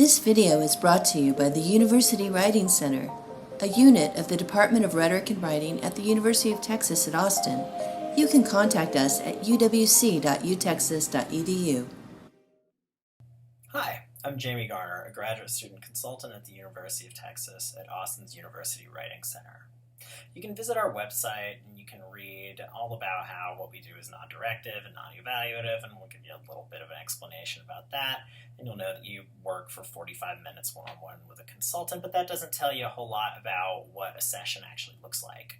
This video is brought to you by the University Writing Center, a unit of the Department of Rhetoric and Writing at the University of Texas at Austin. You can contact us at uwc.utexas.edu. Hi, I'm Jamie Garner, a graduate student consultant at the University of Texas at Austin's University Writing Center. You can visit our website and you can read all about how what we do is non-directive and non-evaluative, and we'll give you a little bit of an explanation about that. And you'll know that you work for 45 minutes one-on-one with a consultant, but that doesn't tell you a whole lot about what a session actually looks like.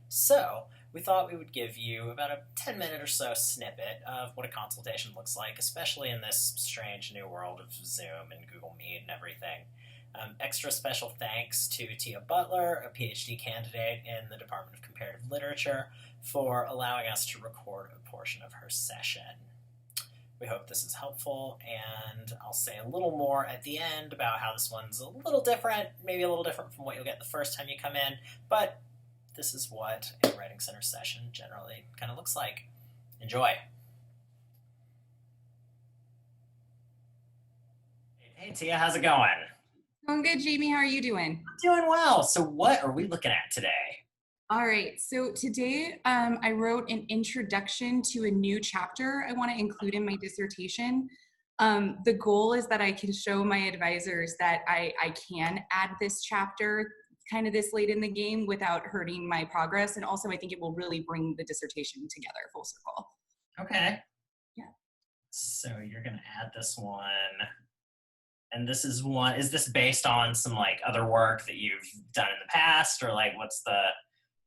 So we thought we would give you about a 10-minute or so snippet of what a consultation looks like, especially in this strange new world of Zoom and Google Meet and everything. Extra special thanks to Tia Butler, a PhD candidate in the Department of Comparative Literature, for allowing us to record a portion of her session. We hope this is helpful, and I'll say a little more at the end about how this one's a little different, maybe a little different from what you'll get the first time you come in, but this is what a Writing Center session generally kind of looks like. Enjoy. Hey Tia, how's it going? I'm good, Jamie. How are you doing? Doing well. So what are we looking at today? All right. So today I wrote an introduction to a new chapter I want to include in my dissertation. The goal is that I can show my advisors that I can add this chapter kind of this late in the game without hurting my progress. And also I think it will really bring the dissertation together full circle. Okay. Yeah. So you're going to add this one. And this is one, is this based on some like other work that you've done in the past, or like what's the,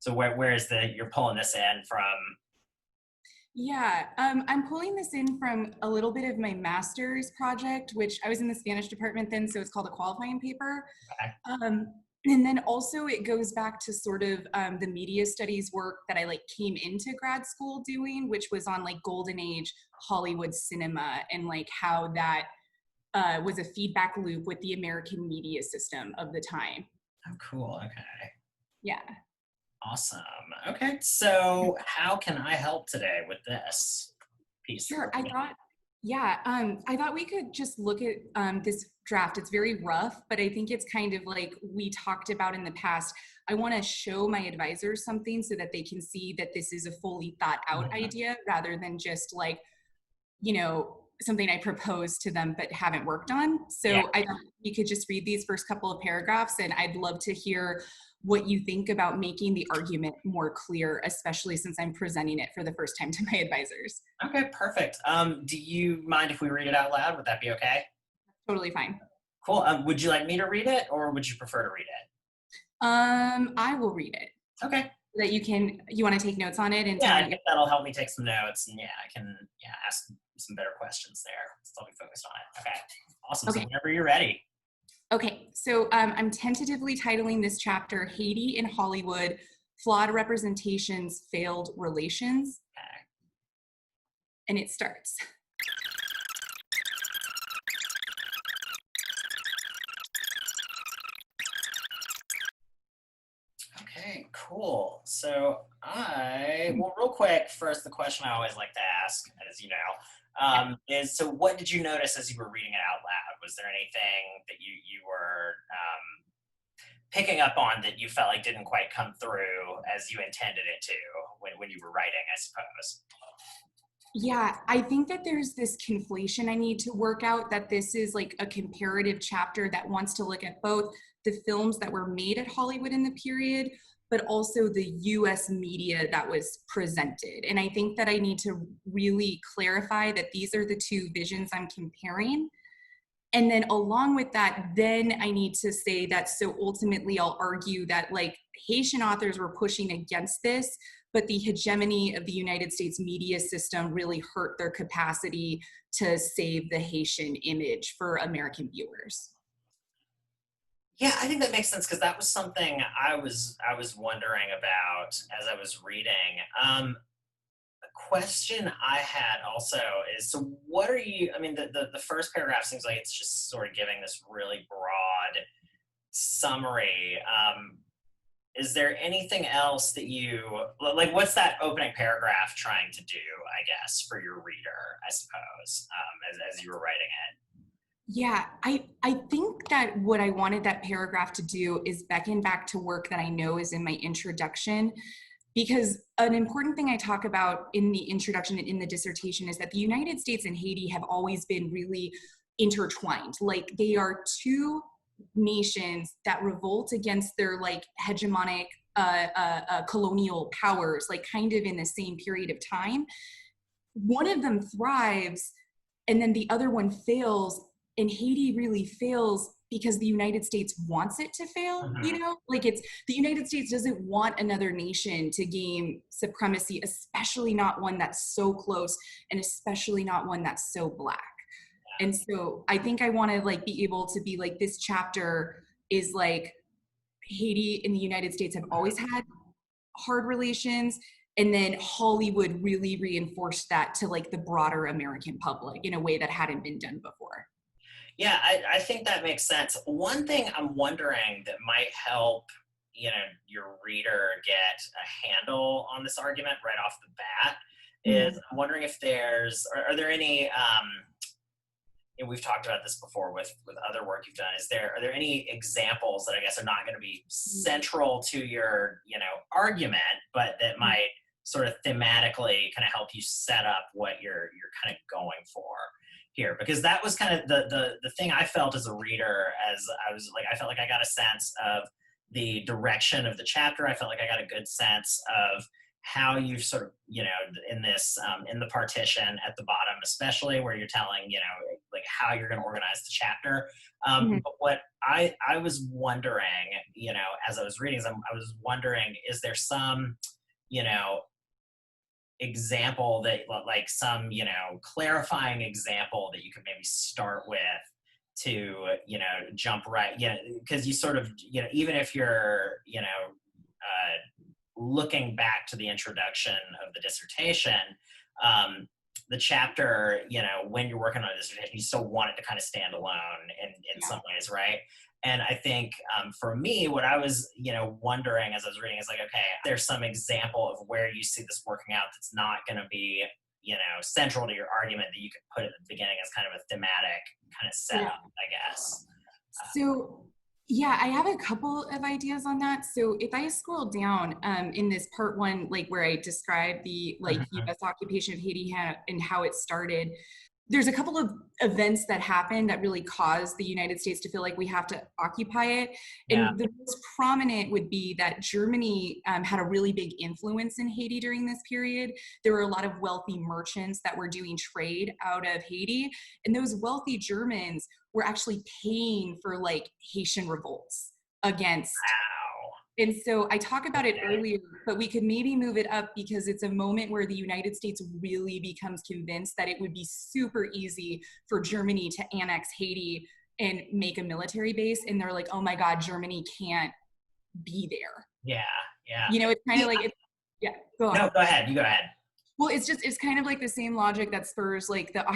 so where is you're pulling this in from? Yeah, I'm pulling this in from a little bit of my master's project, which I was in the Spanish department then, so it's called a qualifying paper. Okay. And then also it goes back to sort of the media studies work that I like came into grad school doing, which was on like golden age Hollywood cinema and like how that was a feedback loop with the American media system of the time. Oh, cool. Okay. Yeah. Awesome. Okay. So how can I help today with this piece? Sure. I thought we could just look at this draft. It's very rough, but I think it's kind of like we talked about in the past. I want to show my advisors something so that they can see that this is a fully thought out idea rather than just like, you know, something I proposed to them but haven't worked on. So yeah. I thought you could just read these first couple of paragraphs, and I'd love to hear what you think about making the argument more clear, especially since I'm presenting it for the first time to my advisors. Okay, perfect. Do you mind if we read it out loud? Would that be okay? Totally fine. Cool. Would you like me to read it, or would you prefer to read it? I will read it. Okay. That you want to take notes on it? And yeah, I think that'll help me take some notes, and I can ask some better questions there. So I'll be focused on it. Okay, awesome. Okay. So whenever you're ready. Okay, so I'm tentatively titling this chapter Haiti in Hollywood, Flawed Representations, Failed Relations. Okay. And it starts. Okay, cool. So well, real quick, first, the question I always like to ask, as you know, is, so what did you notice as you were reading it out loud? Was there anything that you were picking up on that you felt like didn't quite come through as you intended it to when you were writing, I suppose? Yeah, I think that there's this conflation I need to work out, that this is like a comparative chapter that wants to look at both the films that were made at Hollywood in the period, but also the US media that was presented. And I think that I need to really clarify that these are the two visions I'm comparing. And then along with that, then I need to say that, so ultimately I'll argue that like Haitian authors were pushing against this, but the hegemony of the United States media system really hurt their capacity to save the Haitian image for American viewers. Yeah, I think that makes sense, because that was something I was wondering about as I was reading. A question I had also is, so what are you, I mean, the first paragraph seems like it's just sort of giving this really broad summary. Is there anything else that like what's that opening paragraph trying to do, I guess, for your reader, I suppose, as you were writing it? Yeah, I think that what I wanted that paragraph to do is beckon back to work that I know is in my introduction, because an important thing I talk about in the introduction and in the dissertation is that the United States and Haiti have always been really intertwined. Like they are two nations that revolt against their like hegemonic colonial powers, like kind of in the same period of time. One of them thrives and then the other one fails, and Haiti really fails because the United States wants it to fail. Mhm. You know, like it's the United States doesn't want another nation to gain supremacy, especially not one that's so close, and especially not one that's so black. And so I think I want to like be able to be like, this chapter is like, Haiti and the United States have always had hard relations, and then Hollywood really reinforced that to like the broader American public in a way that hadn't been done before. Yeah, I think that makes sense. One thing I'm wondering that might help, your reader get a handle on this argument right off the bat is Mm. I'm wondering if are there any, and we've talked about this before with other work you've done, are there any examples that I guess are not going to be central to your, argument, but that might sort of thematically kind of help you set up what you're kind of going for here? Because that was kind of the thing I felt as a reader, as I felt like I got a sense of the direction of the chapter. I felt like I got a good sense of how you sort of, in this, in the partition at the bottom, especially where you're telling, like how you're going to organize the chapter. Mhm. But what I was wondering, as I was reading, I was wondering, is there some, you know, example that like some, clarifying example that you could maybe start with to, jump right, because you sort of, even if you're, looking back to the introduction of the dissertation, the chapter, when you're working on a dissertation, you still want it to kind of stand alone in Yeah. some ways, right? And I think for me, what I was, wondering as I was reading is like, okay, there's some example of where you see this working out that's not going to be, central to your argument that you could put at the beginning as kind of a thematic kind of Yeah. setup, I guess. So, yeah, I have a couple of ideas on that. So, if I scroll down in this part one, like where I describe the like Mhm. U.S. occupation of Haiti and how it started, there's a couple of events that happened that really caused the United States to feel like we have to occupy it. Yeah, And the most prominent would be that Germany had a really big influence in Haiti during this period. There were a lot of wealthy merchants that were doing trade out of Haiti. And those wealthy Germans were actually paying for like Haitian revolts against. wow. And so I talk about it Okay. earlier, but we could maybe move it up because it's a moment where the United States really becomes convinced that it would be super easy for Germany to annex Haiti and make a military base. And they're like, oh my God, Germany can't be there. Yeah, yeah. You know, it's kind of See, like, yeah, go on. no, go ahead. You go ahead. Well, it's kind of like the same logic that spurs like the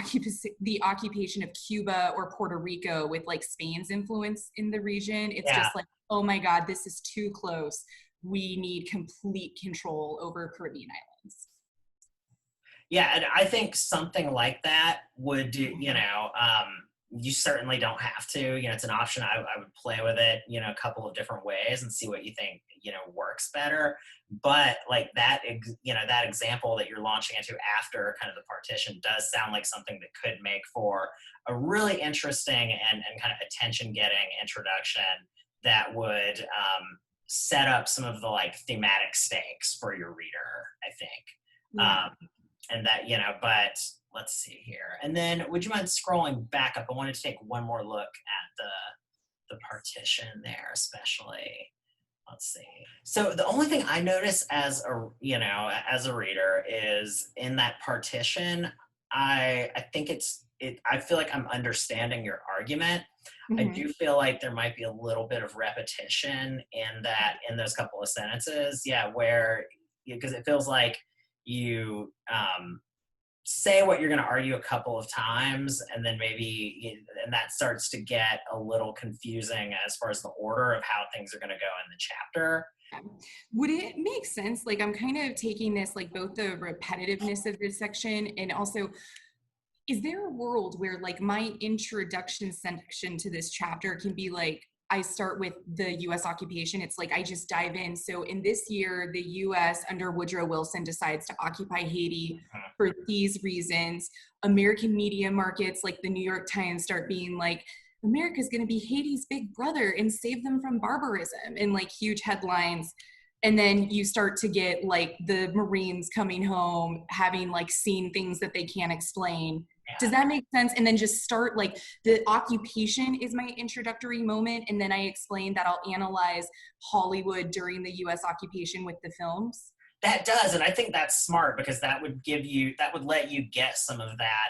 occupation of Cuba or Puerto Rico with like Spain's influence in the region. It's Yeah. just like, oh my God, this is too close. We need complete control over Caribbean islands. Yeah, and I think something like that would do, you certainly don't have to, it's an option. I would play with it, a couple of different ways and see what you think, works better. But like that, that example that you're launching into after kind of the partition does sound like something that could make for a really interesting and kind of attention getting introduction that would set up some of the like thematic stakes for your reader, I think. Yeah. And that, but let's see here. And then would you mind scrolling back up? I wanted to take one more look at the partition there, especially. Let's see. So the only thing I notice as a reader is in that partition, I think I feel like I'm understanding your argument. I Mhm. do feel like there might be a little bit of repetition in those couple of sentences. Yeah, where, because it feels like you say what you're going to argue a couple of times, and then and that starts to get a little confusing as far as the order of how things are going to go in the chapter. Would it make sense? Like, I'm kind of taking this, like, both the repetitiveness of this section and also is there a world where like my introduction section to this chapter can be like, I start with the US occupation. It's like I just dive in. So in this year, the US under Woodrow Wilson decides to occupy Haiti for these reasons. American media markets like the New York Times start being like, America's going to be Haiti's big brother and save them from barbarism, and like huge headlines. And then you start to get like the Marines coming home, having like seen things that they can't explain. Does that make sense? And then just start like the occupation is my introductory moment. And then I explain that I'll analyze Hollywood during the US occupation with the films. That does, and I think that's smart because that would let you get some of that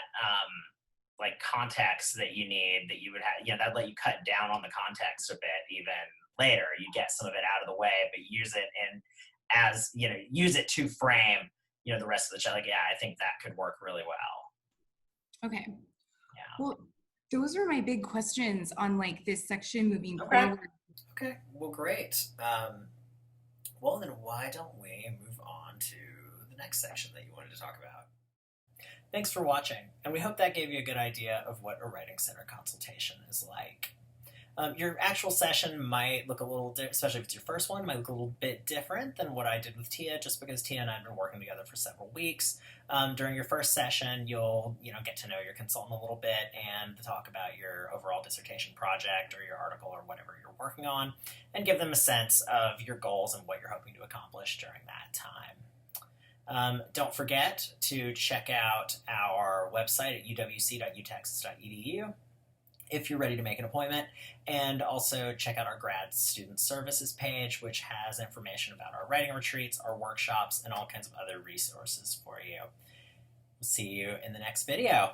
like context that you need, that you would have, that'd let you cut down on the context a bit even later. You get some of it out of the way, but use it use it to frame, the rest of the show. Like, yeah, I think that could work really well. Okay. Yeah. Well, those are my big questions on like this section moving forward. Okay. Well, great. Well, then why don't we move on to the next section that you wanted to talk about? Thanks for watching, and we hope that gave you a good idea of what a Writing Center consultation is like. Your actual session might look a little, especially if it's your first one, might look a little bit different than what I did with Tia, just because Tia and I have been working together for several weeks. During your first session, you'll get to know your consultant a little bit and talk about your overall dissertation project or your article or whatever you're working on, and give them a sense of your goals and what you're hoping to accomplish during that time. Don't forget to check out our website at uwc.utexas.edu if you're ready to make an appointment, and also check out our grad student services page, which has information about our writing retreats, our workshops, and all kinds of other resources for you. We'll see you in the next video.